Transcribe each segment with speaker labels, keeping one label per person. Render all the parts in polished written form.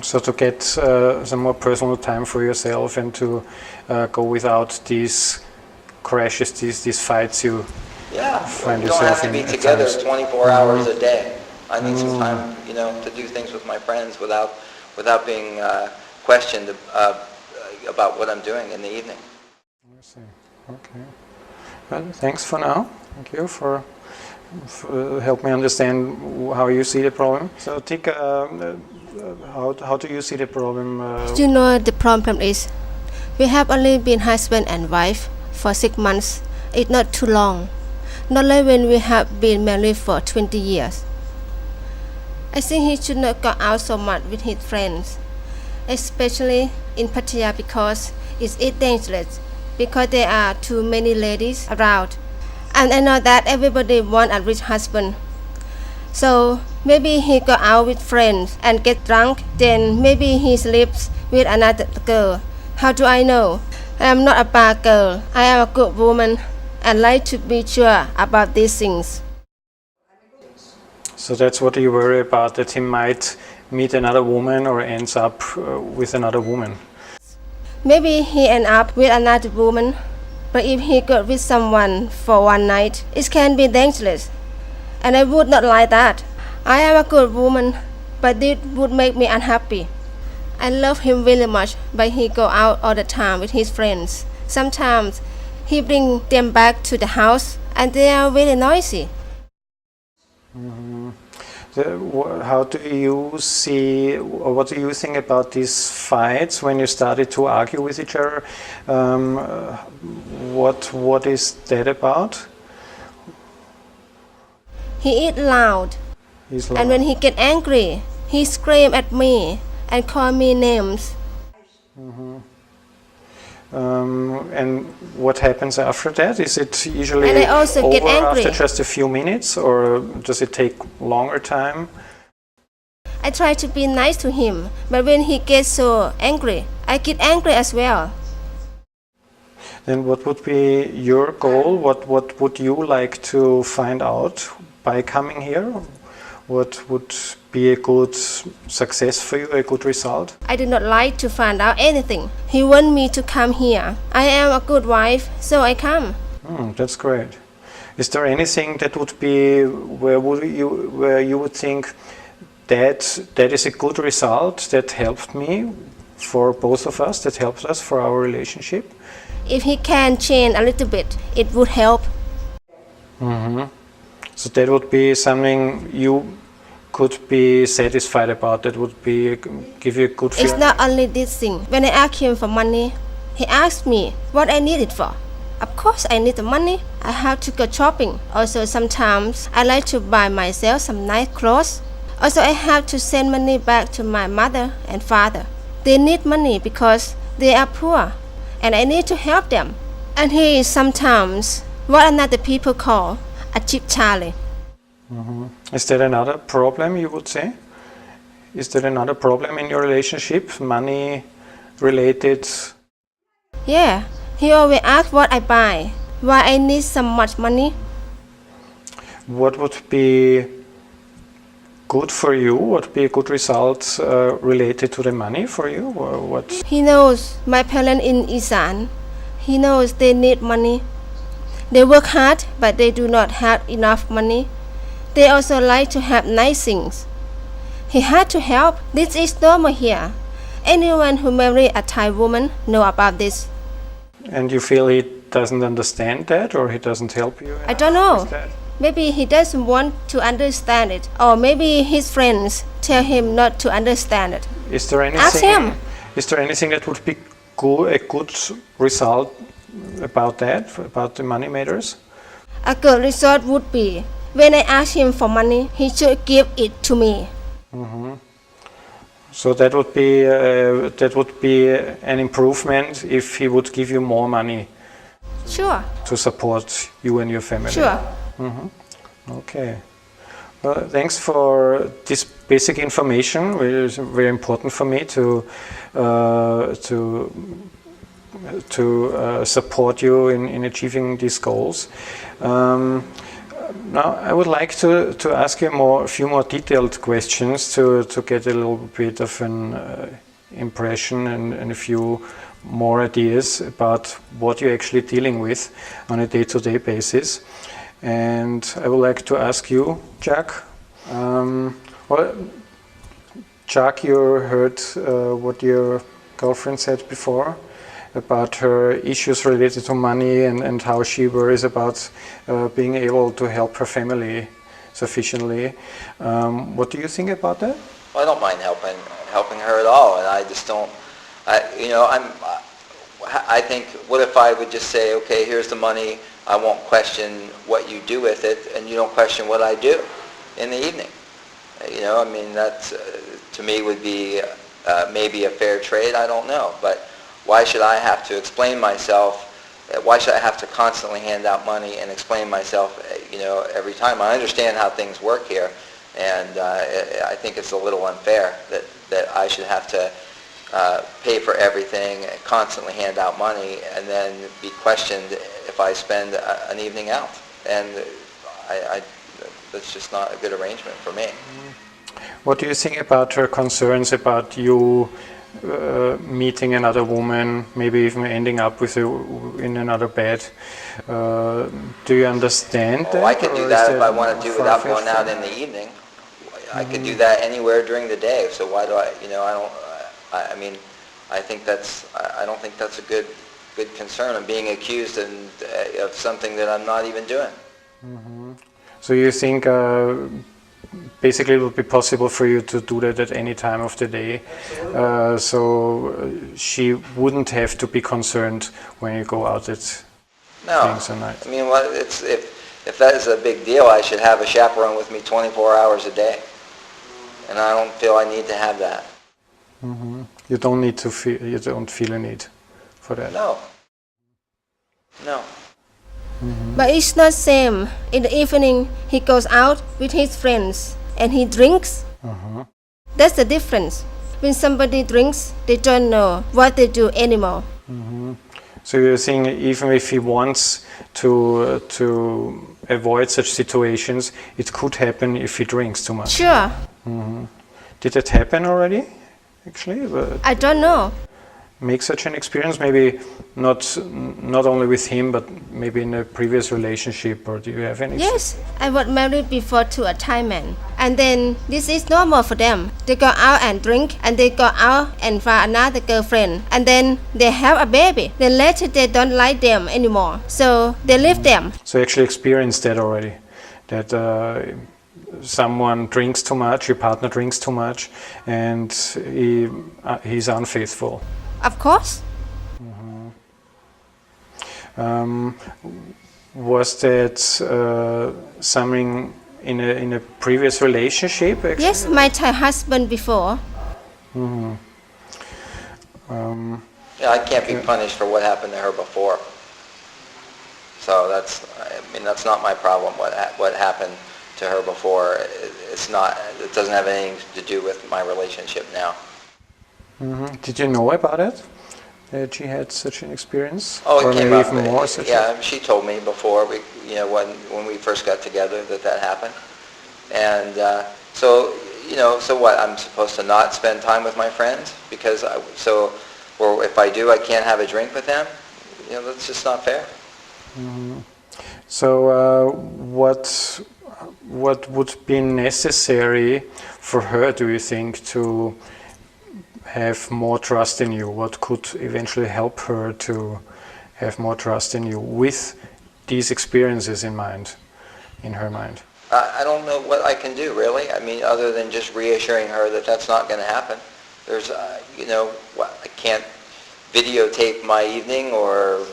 Speaker 1: So to get some more personal time for yourself and to go without these crashes, these fights you find
Speaker 2: We don't
Speaker 1: yourself
Speaker 2: have to
Speaker 1: in
Speaker 2: be
Speaker 1: at
Speaker 2: together
Speaker 1: times.
Speaker 2: 24 hours a day. I need some time, to do things with my friends without being questioned about what I'm doing in the evening.
Speaker 1: I see. Okay. Well, thanks for now. Thank you for help me understand how you see the problem. So, Tika, how do you see the problem?
Speaker 3: The problem is we have only been husband and wife for 6 months. It's not too long. Not like when we have been married for 20 years. I think he should not go out so much with his friends, especially in Pattaya because it's dangerous because there are too many ladies around. And I know that everybody wants a rich husband. So maybe he go out with friends and get drunk, then maybe he sleeps with another girl. How do I know? I am not a bad girl. I am a good woman and like to be sure about these things.
Speaker 1: So that's what you worry about, that he might meet another woman or ends up with another woman.
Speaker 3: Maybe he end up with another woman, but if he got with someone for one night, it can be dangerous. And I would not like that. I am a good woman, but it would make me unhappy. I love him really much, but he go out all the time with his friends. Sometimes he bring them back to the house and they are really noisy.
Speaker 1: How do you see, or what do you think about these fights when you started to argue with each other? What is that about?
Speaker 3: He is loud.
Speaker 1: He's loud.
Speaker 3: And when he get angry, he scream at me and call me names.
Speaker 1: And what happens after that? Is it usually
Speaker 3: And I also
Speaker 1: over
Speaker 3: get angry.
Speaker 1: after just a few minutes, or does it take longer time?
Speaker 3: I try to be nice to him, but when he gets so angry, I get angry as well.
Speaker 1: Then what would be your goal? What would you like to find out by coming here? What would be a good success for you, a good result?
Speaker 3: I do not like to find out anything. He want me to come here. I am a good wife, so I come.
Speaker 1: That's great. Is there anything that would be where you would think that is a good result that helped me for both of us, that helped us for our relationship?
Speaker 3: If he can change a little bit, it would help.
Speaker 1: So that would be something you could be satisfied about, that would be give you a good feeling?
Speaker 3: It's not only this thing. When I ask him for money, he asks me what I need it for. Of course I need the money. I have to go shopping. Also sometimes I like to buy myself some nice clothes. Also I have to send money back to my mother and father. They need money because they are poor and I need to help them. And he is sometimes what another people call a cheap Charlie.
Speaker 1: Is that another problem, you would say? Is there another problem in your relationship, money related?
Speaker 3: Yeah, he always asks what I buy, why I need so much money.
Speaker 1: What would be good for you? What would be a good result related to the money for you? Or what?
Speaker 3: He knows my parents in Isan. He knows they need money. They work hard, but they do not have enough money. They also like to have nice things. He had to help. This is normal here. Anyone who marries a Thai woman know about this.
Speaker 1: And you feel he doesn't understand that, or he doesn't help you?
Speaker 3: I don't know.
Speaker 1: with that?
Speaker 3: Maybe he doesn't want to understand it, or maybe his friends tell him not to understand it.
Speaker 1: Is there anything?
Speaker 3: Ask him.
Speaker 1: Is there anything that would be a good result about that, about the money matters?
Speaker 3: A good result would be when I ask him for money, he should give it to me.
Speaker 1: So that would be an improvement if he would give you more money
Speaker 3: Sure,
Speaker 1: to support you and your family.
Speaker 3: sure.
Speaker 1: Okay. Well, thanks for this basic information, which is very important for me to support you in achieving these goals. Now I would like to ask you a few more detailed questions to get a little bit of an impression and a few more ideas about what you're actually dealing with on a day-to-day basis. And I would like to ask you, Jack. Jack, you heard what your girlfriend said before about her issues related to money and how she worries about being able to help her family sufficiently. What do you think about that?
Speaker 2: Well, I don't mind helping her at all, and I just don't. I think, what if I would just say, okay, here's the money. I won't question what you do with it, and you don't question what I do in the evening. That to me would be maybe a fair trade. I don't know, but why should I have to explain myself? Why should I have to constantly hand out money and explain myself, every time? I understand how things work here, and I think it's a little unfair that I should have to pay for everything, constantly hand out money, and then be questioned if I spend an evening out. And that's just not a good arrangement for me.
Speaker 1: What do you think about her concerns about you meeting another woman, maybe even ending up with you in another bed? Do you understand that?
Speaker 2: I could do that if I want to do without going out in the evening. I could do that anywhere during the day. So why do I don't think that's a good concern. I'm being accused of something that I'm not even doing.
Speaker 1: Mm-hmm. So you think basically it would be possible for you to do that at any time of the day, so she wouldn't have to be concerned when you go out at things at night.
Speaker 2: If that is a big deal, I should have a chaperone with me 24 hours a day, and I don't feel I need to have that.
Speaker 1: Mm-hmm. You don't feel a need for that.
Speaker 2: No.
Speaker 3: Mm-hmm. But it's not same. In the evening, he goes out with his friends and he drinks.
Speaker 1: Uh-huh.
Speaker 3: That's the difference. When somebody drinks, they don't know what they do anymore.
Speaker 1: Mm-hmm. So you're saying even if he wants to avoid such situations, it could happen if he drinks too much.
Speaker 3: Sure.
Speaker 1: Mm-hmm. Did that happen already? Actually,
Speaker 3: I don't know.
Speaker 1: Make such an experience, maybe not only with him, but maybe in a previous relationship, or do you have any?
Speaker 3: Yes, I was married before to a Thai man, and then this is normal for them. They go out and drink, and they go out and find another girlfriend, and then they have a baby. Then later they don't like them anymore, so they leave them.
Speaker 1: So you actually experienced that already, that someone drinks too much, your partner drinks too much, and he's unfaithful.
Speaker 3: Of course.
Speaker 1: Mm-hmm. Was that something in a previous relationship? Actually?
Speaker 3: Yes, my Thai husband before.
Speaker 1: Mm-hmm.
Speaker 2: I can't be punished for what happened to her before. So that's not my problem. What happened to her before, it doesn't have anything to do with my relationship now.
Speaker 1: Mm-hmm. Did you know about it? That she had such an experience?
Speaker 2: Oh,
Speaker 1: or
Speaker 2: it came
Speaker 1: maybe
Speaker 2: up.
Speaker 1: Even more.
Speaker 2: She told me before when we first got together that happened, and so what? I'm supposed to not spend time with my friends or if I do, I can't have a drink with them. That's just not fair.
Speaker 1: Mm-hmm. So what would be necessary for her, do you think, to have more trust in you? What could eventually help her to have more trust in you with these experiences in her mind?
Speaker 2: I don't know what I can do, really. Other than just reassuring her that that's not going to happen. There's, I can't videotape my evening or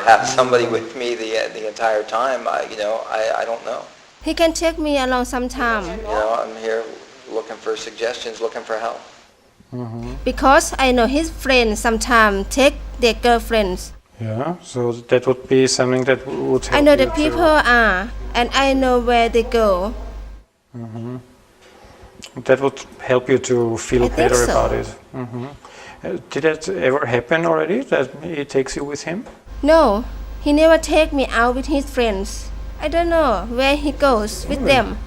Speaker 2: have somebody with me the entire time. I don't know.
Speaker 3: He can take me along sometime.
Speaker 2: I'm here looking for suggestions, looking for help.
Speaker 1: Mm-hmm.
Speaker 3: Because I know his friends sometimes take their girlfriends.
Speaker 1: Yeah, so that would be something that would help.
Speaker 3: I know the people are, and I know where they go.
Speaker 1: Mm-hmm. That would help you to feel better about it. Mm-hmm. Did that ever happen already, that he takes you with him?
Speaker 3: No, he never take me out with his friends. I don't know where he goes with them.